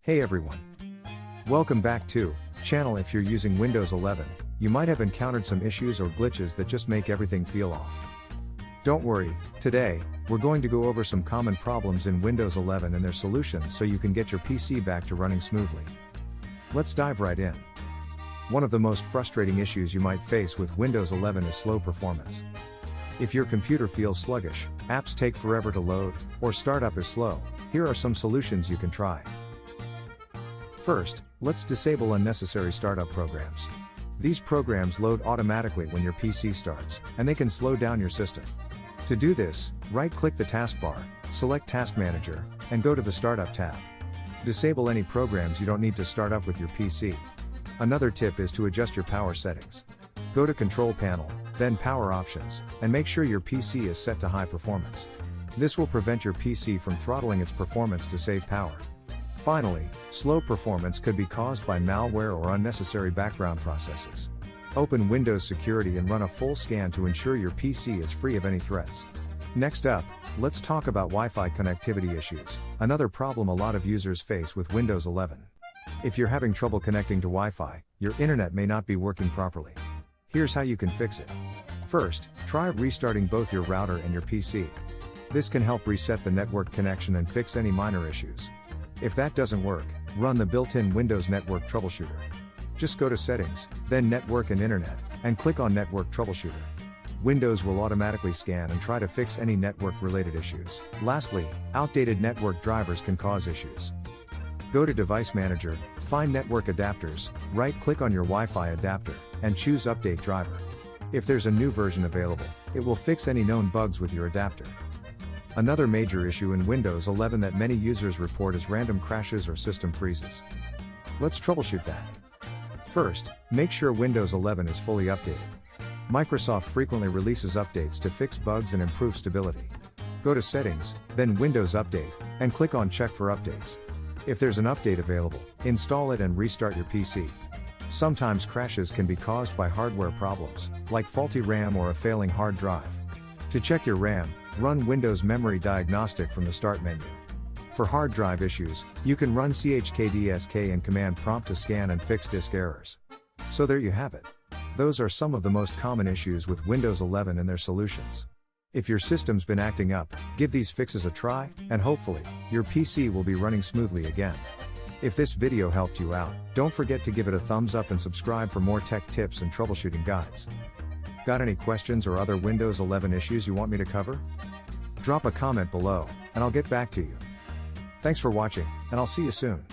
Hey everyone. Welcome back to channel. If you're using Windows 11, you might have encountered some issues or glitches that just make everything feel off. Don't worry, today, we're going to go over some common problems in Windows 11 and their solutions so you can get your PC back to running smoothly. Let's dive right in. One of the most frustrating issues you might face with Windows 11 is slow performance. If your computer feels sluggish, apps take forever to load, or startup is slow, here are some solutions you can try. First, let's disable unnecessary startup programs. These programs load automatically when your PC starts, and they can slow down your system. To do this, right-click the taskbar, select Task Manager, and go to the Startup tab. Disable any programs you don't need to start up with your PC. Another tip is to adjust your power settings. Go to Control Panel, then Power Options, and make sure your PC is set to high performance. This will prevent your PC from throttling its performance to save power. Finally, slow performance could be caused by malware or unnecessary background processes. Open Windows Security and run a full scan to ensure your PC is free of any threats. Next up, let's talk about Wi-Fi connectivity issues, another problem a lot of users face with Windows 11. If you're having trouble connecting to Wi-Fi, your internet may not be working properly. Here's how you can fix it. First, try restarting both your router and your PC. This can help reset the network connection and fix any minor issues. If that doesn't work, run the built-in Windows Network Troubleshooter. Just go to Settings, then Network and Internet, and click on Network Troubleshooter. Windows will automatically scan and try to fix any network-related issues. Lastly, outdated network drivers can cause issues. Go to Device Manager, find Network Adapters, right-click on your Wi-Fi adapter, and choose Update Driver. If there's a new version available, it will fix any known bugs with your adapter. Another major issue in Windows 11 that many users report is random crashes or system freezes. Let's troubleshoot that. First, make sure Windows 11 is fully updated. Microsoft frequently releases updates to fix bugs and improve stability. Go to Settings, then Windows Update, and click on Check for Updates. If there's an update available, install it and restart your PC. Sometimes crashes can be caused by hardware problems, like faulty RAM or a failing hard drive. To check your RAM, run Windows Memory Diagnostic from the Start menu. For hard drive issues, you can run chkdsk and Command Prompt to scan and fix disk errors. So there you have it. Those are some of the most common issues with Windows 11 and their solutions. If your system's been acting up, give these fixes a try, and hopefully, your PC will be running smoothly again. If this video helped you out, don't forget to give it a thumbs up and subscribe for more tech tips and troubleshooting guides. Got any questions or other Windows 11 issues you want me to cover? Drop a comment below, and I'll get back to you. Thanks for watching, and I'll see you soon.